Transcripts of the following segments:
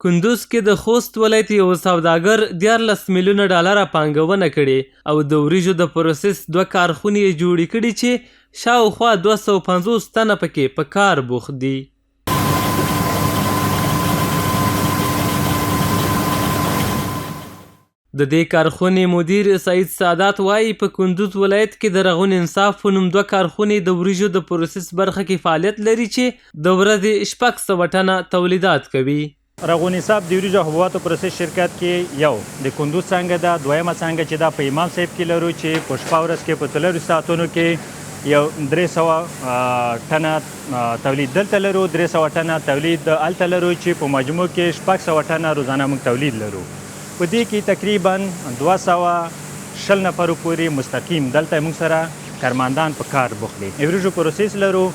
کندوز کې د خوست ولایت یو سوداګر 14 میلیونه ډالره پانګونه کړې او د وریجو د پروسس 2 کارخونې یې جوړې کړي چې شاوخوا 250 تنه پکې په کار بوخت دي. د دې کارخونې مدیر سعید سادات وایي په کندوز ولایت کې د رغون انصاف په نوم 2 کارخونې د وریجو د پروسس برخه کې فعالیت لري چې د ورځې 600 ټنه تولیدات کوي. رغون انصاف د وریجو حبوباتو پروسس شرکت کې یو د کندوز څنګه ده، دویمه څنګه چې دا په امام صاحب کې لرو چې په شپه ورځ کې په 4 ساعتونو کې یو 300 ټنه تولید دلته لرو، 300 ټنه تولید هلته لرو چې په مجموع کې 600 ټنه روزانه موږ تولید لرو. په دې کې تقریبا 220 نفرو پورې مستقیم دلته موږ سره کارمندان په کار بوخت دي. وریجو پروسس لرو،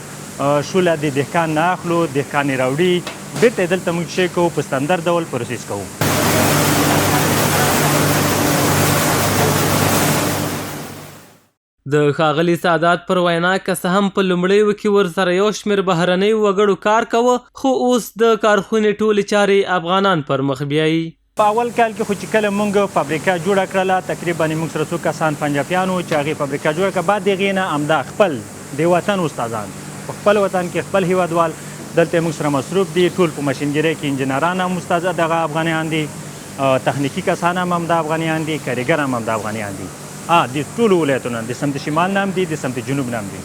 شوله د دهقان نه اخلو، دهقان یې راوړي، بیرته دلته موږ شی کوو، په ستندر ډول پروسس کوو. د ښاغلي سادات پر وینا که څه هم په لومړیو کې ورسره یو شمېر بهرنیو وګړو کار کوه، خو اوس د کارخونې ټولې چارې افغانان پر مخ بیایي. په اول کال کې خو چې کله موږ فابریکه جوړه کړله تقریبا موږ سره څو کسان پنجابیان وو چې هغې فابریکه جوړه کړه. بعد د هغې نه همدا خپل د وطن استادان په خپل وطن کې خپل هیوادوال دلته موږ سره مصروف دي. ټول په ماشینګرۍ کې انجینران هم استاد دغه افغانیان دي، تخنیکي کسان هم همدا افغانیان دي، کارګر هم همدا افغانیان دي. د ټولو ولایتونو د سمت شمال نه هم دي، د سمت جنوب نه هم دي.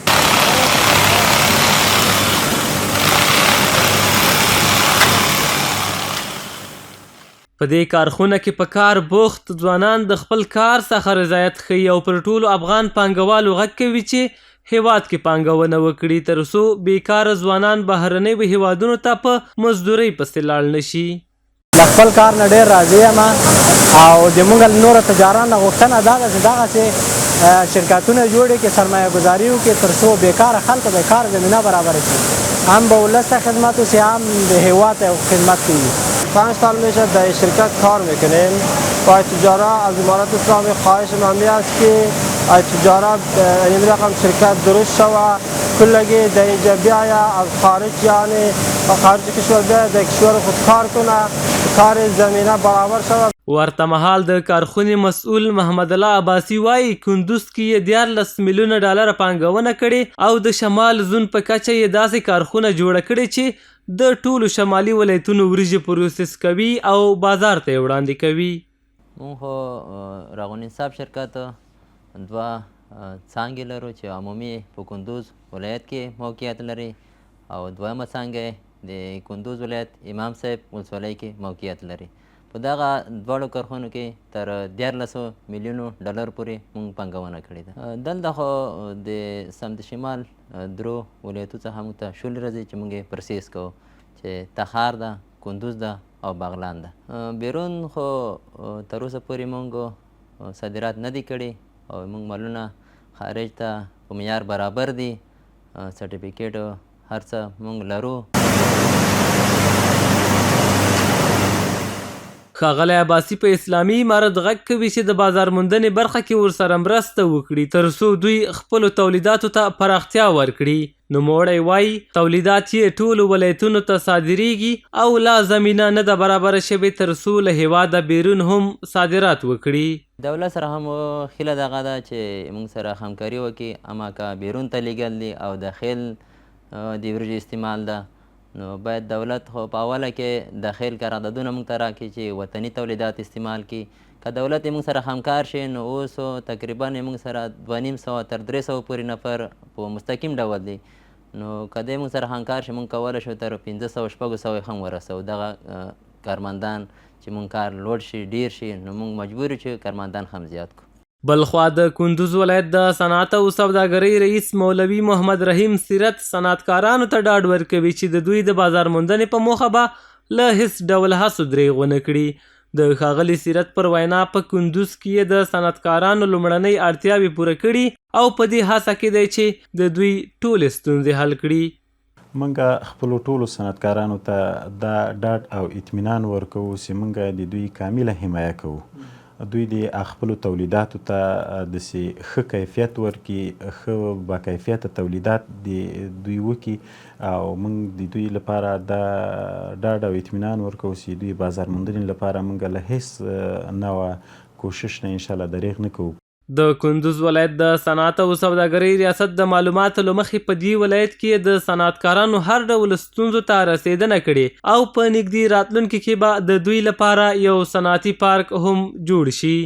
په دې کارخونه کې په کار بوخت ځوانان د خپل کار څخه رضایت ښیي او پر ټولو افغان پانګوالو غږ کوي چې هیواد کې پانګونه وکړي ترڅو بیکاره ځوانان بهرنیو هیوادونو ته په مزدورۍ پسې لاړ نه شي. د خپل کار نه ډېر راضي یم او د موږ نورو تجاران نه غوښتنه دغسې شرکتونه جوړې کړي، سرمایه گذاري وکړي ترڅو بیکاره خلکو د کار زمینه برابره کړي، هم به ولس ته خدمت وشي، هم د هیواد ته خدمت کوي. 5 سال میشه در شرکت کار میکنیم و تجارت از امارات اسلامی خواهش من است که تجارت این رقم شرکت درست شود، کلگی در اینجا بیاید از خارج، یعنی خارج کشور بیاید در کشور خود کار کنه، کار زمینه برابر شود. ورته مهال د کارخونې مسؤل محمد الله عباسي وایي کندوز کې یې 14 میلیونه ډالره پانګونه کړې او د شمال زون په کچه یې داسې کارخونه جوړه کړې چې د ټولو شمالي ولایتونو وریجې پروسس کوي او بازار ته یې وړاندې کوي. مونږ خو رغون انصاف شرکت 2 څانګې لرو چې عمومي په کندوز ولایت کې موقعیت لري او دویمه څانګه د کندوز ولایت امام صاحب ولسوالۍ کې موقعیت لري. په دغه دواړو کارخونو کې تر 14 میلیونو ډالر پورې موږ پانګونه کړې ده. دلته خو د سمت شمال 3 ولایتو څخه موږ ته شولې راځي چې موږ یې پروسس کوو چې تخار ده، کندوز ده او بغلان ده. بیرون خو تر اوسه پورې موږ صادرات نه دي کړي او موږ مالونه خارج ته په معیار برابر دي، سرټیفیکیټ هر څه موږ لرو. ښاغلی عباسي په اسلامي امارت غږ کوي چې د بازار موندنې برخه کې ورسره مرسته وکړي ترڅو دوی خپلو تولیداتو ته پراختیا ورکړي. نوموړی وایي تولیدات یې ټولو ولایتونو ته صادریږي او لا زمینه نه ده برابره شوې ترڅو له هیواده بیرون هم صادرات وکړي. دولت سره هم هیله دغه ده چې موږ سره همکاري وکړي، اما که بیرون ته لیږل دي او داخل د وریجو استعمال ده نو باید دولت خو په اوله کې داخل قراردادونه موږ ته راکړي چې وطني تولیدات استعمال کړي. که دولت یې موږ سره همکار شي نو اوس تقریبا موږ سره 250 تر 300 پورې نفر په مستقیم ډول دي، نو که دی موږ سره همکار شي موږ کولی شو تر 500-600 هم ورسوو. دغه کارمندان چې موږ کار لوړ شي ډیر شي نو موږ مجبور یو چې کارمندان هم زیات کړو. بلخوا د کندوز ولایت د صنعت او سوداګرۍ رئیس مولوي محمد رحیم سیرت صنعتکارانو ته ډاډ ورکوي چې د دوی د بازار موندنې په موخه به له هیڅ ډول هڅو دریغ ونه کړي. د ښاغلي سیرت پر وینا په کندوز کې یې د صنعتکارانو لومړنۍ اړتیاوې پوره کړي او په دې هڅه کې دی چې د دوی ټولې ستونزې حل کړي. موږ خپلو ټولو صنعتکارانو ته دا ډاډ او اطمینان ورکوو چې موږ د دوی کامله حمایه کوو دوی د خپلو تولیداتو ته داسې ښه کیفیت ورکړي، ښه با کیفیته تولیدات دوی وکړي او موږ د دوی لپاره دا ډاډ او اطمینان ورکوو چې دوی بازار موندنې لپاره موږ له هیڅ نوعه کوشش نه انشاءالله دریغ نه کوو. د کندوز ولایت د صنعت او سوداګرۍ ریاست د معلوماتو له مخې په دې ولایت کې د صنعتکارانو هر ډول ستونزو ته رسېدنه کړې او په نږدې راتلونکي کې به د دوی لپاره یو صنعتي پارک هم جوړ شي.